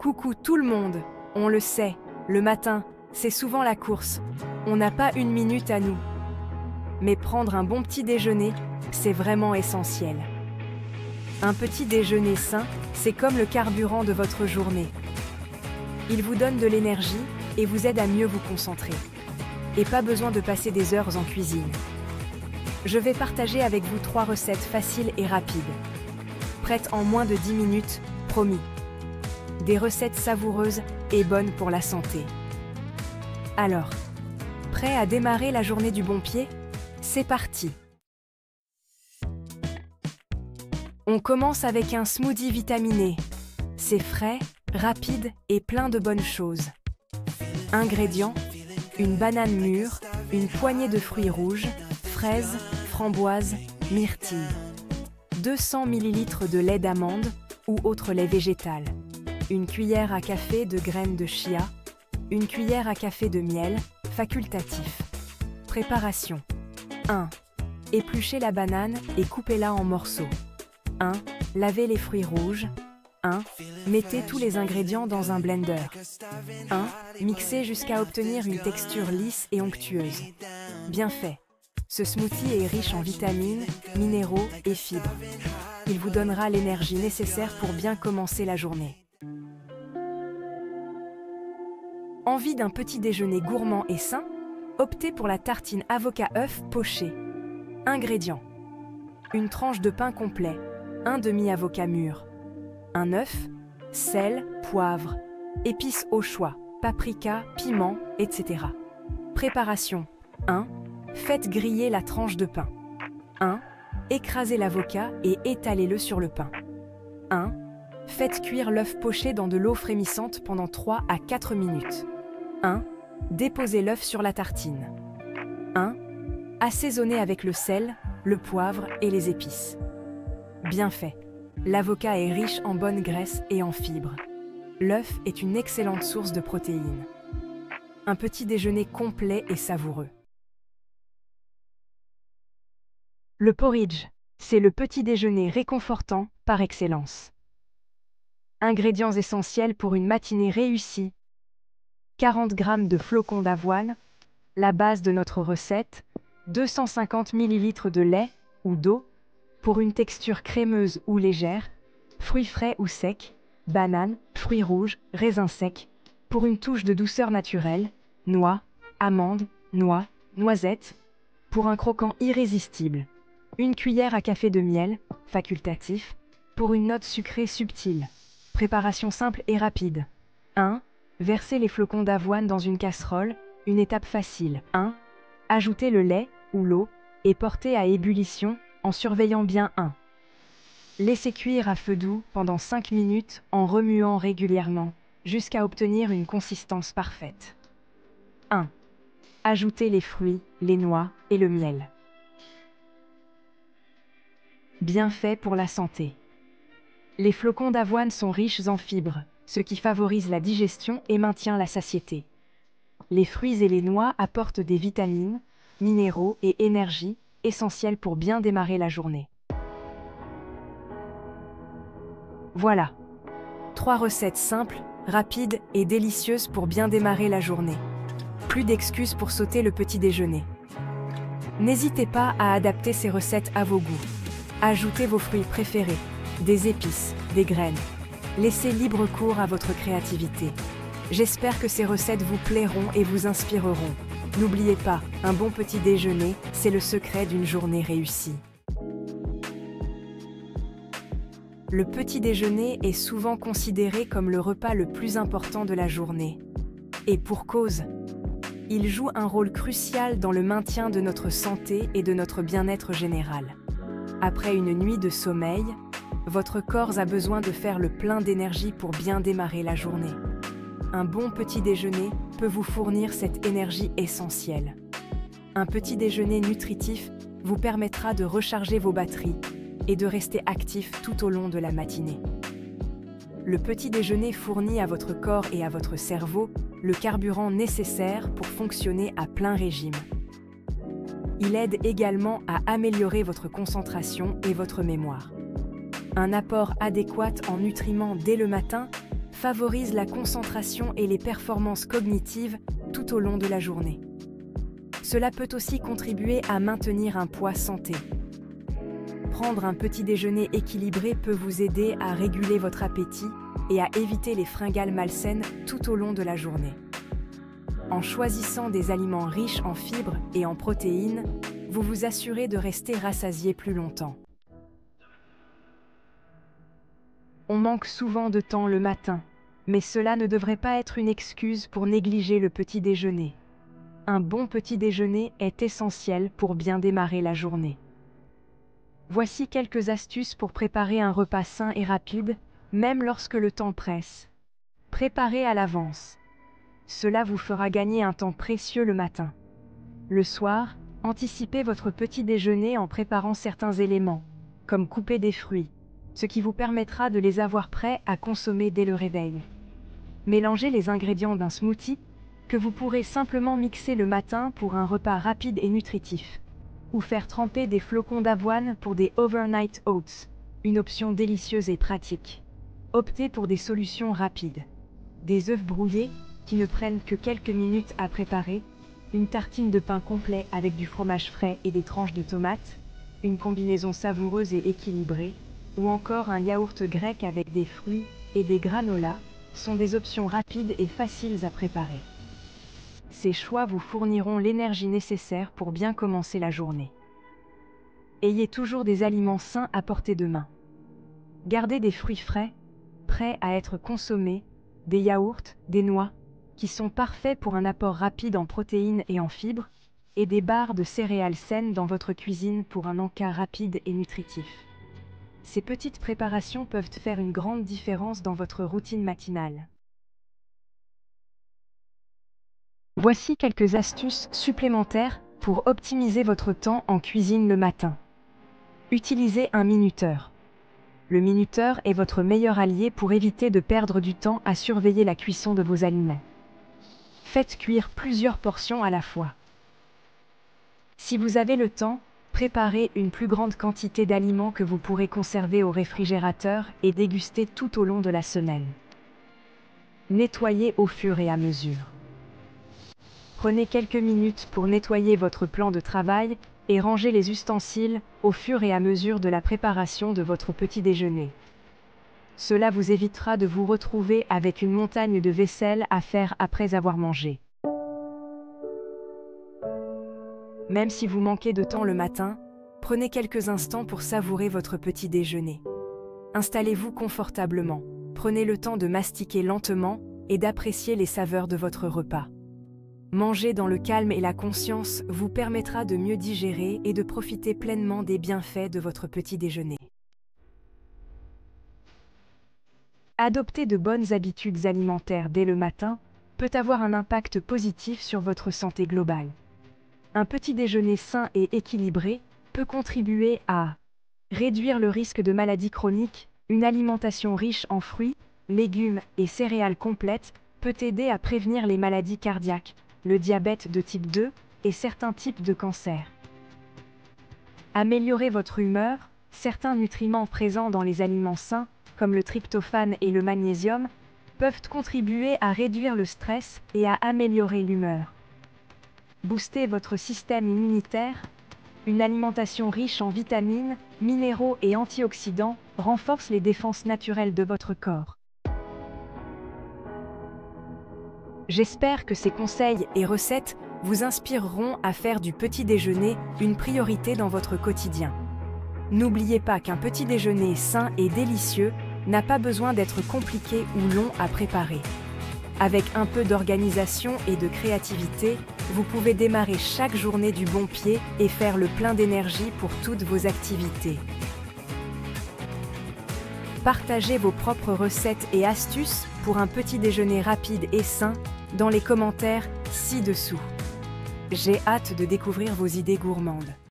Coucou tout le monde, on le sait, le matin, c'est souvent la course. On n'a pas une minute à nous. Mais prendre un bon petit déjeuner, c'est vraiment essentiel. Un petit déjeuner sain, c'est comme le carburant de votre journée. Il vous donne de l'énergie et vous aide à mieux vous concentrer. Et pas besoin de passer des heures en cuisine. Je vais partager avec vous 3 recettes faciles et rapides. Prêtes en moins de 10 minutes, promis. Des recettes savoureuses et bonnes pour la santé. Alors, prêt à démarrer la journée du bon pied? C'est parti! On commence avec un smoothie vitaminé. C'est frais, rapide et plein de bonnes choses. Ingrédients: une banane mûre, une poignée de fruits rouges, fraises, framboises, myrtilles. 200 ml de lait d'amande ou autre lait végétal. Une cuillère à café de graines de chia. Une cuillère à café de miel, facultatif. Préparation: 1. Épluchez la banane et coupez-la en morceaux. 1. Lavez les fruits rouges. 1. Mettez tous les ingrédients dans un blender. 1. Mixez jusqu'à obtenir une texture lisse et onctueuse. Bien fait. Ce smoothie est riche en vitamines, minéraux et fibres. Il vous donnera l'énergie nécessaire pour bien commencer la journée. Envie d'un petit déjeuner gourmand et sain? Optez pour la tartine avocat-œuf pochée. Ingrédients: une tranche de pain complet, un demi-avocat mûr, un œuf, sel, poivre, épices au choix, paprika, piment, etc. Préparation: 1. Faites griller la tranche de pain. 1. Écrasez l'avocat et étalez-le sur le pain. 1. Faites cuire l'œuf poché dans de l'eau frémissante pendant 3 à 4 minutes. 1. Déposez l'œuf sur la tartine. 1. Assaisonnez avec le sel, le poivre et les épices. Bien fait. L'avocat est riche en bonnes graisses et en fibres. L'œuf est une excellente source de protéines. Un petit déjeuner complet et savoureux. Le porridge, c'est le petit déjeuner réconfortant par excellence. Ingrédients essentiels pour une matinée réussie: 40 g de flocons d'avoine, la base de notre recette, 250 ml de lait ou d'eau, pour une texture crémeuse ou légère, fruits frais ou secs, bananes, fruits rouges, raisins secs, pour une touche de douceur naturelle, noix, amandes, noix, noisettes, pour un croquant irrésistible. Une cuillère à café de miel, facultatif, pour une note sucrée subtile. Préparation simple et rapide. 1. Versez les flocons d'avoine dans une casserole, une étape facile. 1. Ajoutez le lait ou l'eau et portez à ébullition en surveillant bien. 1. Laissez cuire à feu doux pendant 5 minutes en remuant régulièrement jusqu'à obtenir une consistance parfaite. 1. Ajoutez les fruits, les noix et le miel. Bien fait pour la santé. Les flocons d'avoine sont riches en fibres, ce qui favorise la digestion et maintient la satiété. Les fruits et les noix apportent des vitamines, minéraux et énergie, essentiels pour bien démarrer la journée. Voilà. 3 recettes simples, rapides et délicieuses pour bien démarrer la journée. Plus d'excuses pour sauter le petit déjeuner. N'hésitez pas à adapter ces recettes à vos goûts. Ajoutez vos fruits préférés, des épices, des graines. Laissez libre cours à votre créativité. J'espère que ces recettes vous plairont et vous inspireront. N'oubliez pas, un bon petit déjeuner, c'est le secret d'une journée réussie. Le petit déjeuner est souvent considéré comme le repas le plus important de la journée. Et pour cause, il joue un rôle crucial dans le maintien de notre santé et de notre bien-être général. Après une nuit de sommeil, votre corps a besoin de faire le plein d'énergie pour bien démarrer la journée. Un bon petit déjeuner peut vous fournir cette énergie essentielle. Un petit déjeuner nutritif vous permettra de recharger vos batteries et de rester actif tout au long de la matinée. Le petit déjeuner fournit à votre corps et à votre cerveau le carburant nécessaire pour fonctionner à plein régime. Il aide également à améliorer votre concentration et votre mémoire. Un apport adéquat en nutriments dès le matin favorise la concentration et les performances cognitives tout au long de la journée. Cela peut aussi contribuer à maintenir un poids santé. Prendre un petit déjeuner équilibré peut vous aider à réguler votre appétit et à éviter les fringales malsaines tout au long de la journée. En choisissant des aliments riches en fibres et en protéines, vous vous assurez de rester rassasié plus longtemps. On manque souvent de temps le matin, mais cela ne devrait pas être une excuse pour négliger le petit déjeuner. Un bon petit déjeuner est essentiel pour bien démarrer la journée. Voici quelques astuces pour préparer un repas sain et rapide, même lorsque le temps presse. Préparez à l'avance. Cela vous fera gagner un temps précieux le matin. Le soir, anticipez votre petit déjeuner en préparant certains éléments, comme couper des fruits, ce qui vous permettra de les avoir prêts à consommer dès le réveil. Mélangez les ingrédients d'un smoothie que vous pourrez simplement mixer le matin pour un repas rapide et nutritif. Ou faire tremper des flocons d'avoine pour des overnight oats, une option délicieuse et pratique. Optez pour des solutions rapides. Des œufs brouillés, qui ne prennent que quelques minutes à préparer, une tartine de pain complet avec du fromage frais et des tranches de tomates, une combinaison savoureuse et équilibrée, ou encore un yaourt grec avec des fruits et des granolas, sont des options rapides et faciles à préparer. Ces choix vous fourniront l'énergie nécessaire pour bien commencer la journée. Ayez toujours des aliments sains à portée de main. Gardez des fruits frais, prêts à être consommés, des yaourts, des noix, qui sont parfaits pour un apport rapide en protéines et en fibres, et des barres de céréales saines dans votre cuisine pour un encas rapide et nutritif. Ces petites préparations peuvent faire une grande différence dans votre routine matinale. Voici quelques astuces supplémentaires pour optimiser votre temps en cuisine le matin. Utilisez un minuteur. Le minuteur est votre meilleur allié pour éviter de perdre du temps à surveiller la cuisson de vos aliments. Faites cuire plusieurs portions à la fois. Si vous avez le temps, préparez une plus grande quantité d'aliments que vous pourrez conserver au réfrigérateur et déguster tout au long de la semaine. Nettoyez au fur et à mesure. Prenez quelques minutes pour nettoyer votre plan de travail et ranger les ustensiles au fur et à mesure de la préparation de votre petit déjeuner. Cela vous évitera de vous retrouver avec une montagne de vaisselle à faire après avoir mangé. Même si vous manquez de temps le matin, prenez quelques instants pour savourer votre petit déjeuner. Installez-vous confortablement, prenez le temps de mastiquer lentement et d'apprécier les saveurs de votre repas. Manger dans le calme et la conscience vous permettra de mieux digérer et de profiter pleinement des bienfaits de votre petit déjeuner. Adopter de bonnes habitudes alimentaires dès le matin peut avoir un impact positif sur votre santé globale. Un petit déjeuner sain et équilibré peut contribuer à réduire le risque de maladies chroniques. Une alimentation riche en fruits, légumes et céréales complètes peut aider à prévenir les maladies cardiaques, le diabète de type 2 et certains types de cancers. Améliorer votre humeur, certains nutriments présents dans les aliments sains, comme le tryptophane et le magnésium, peuvent contribuer à réduire le stress et à améliorer l'humeur. Booster votre système immunitaire, une alimentation riche en vitamines, minéraux et antioxydants renforce les défenses naturelles de votre corps. J'espère que ces conseils et recettes vous inspireront à faire du petit déjeuner une priorité dans votre quotidien. N'oubliez pas qu'un petit déjeuner sain et délicieux n'a pas besoin d'être compliqué ou long à préparer. Avec un peu d'organisation et de créativité, vous pouvez démarrer chaque journée du bon pied et faire le plein d'énergie pour toutes vos activités. Partagez vos propres recettes et astuces pour un petit déjeuner rapide et sain dans les commentaires ci-dessous. J'ai hâte de découvrir vos idées gourmandes.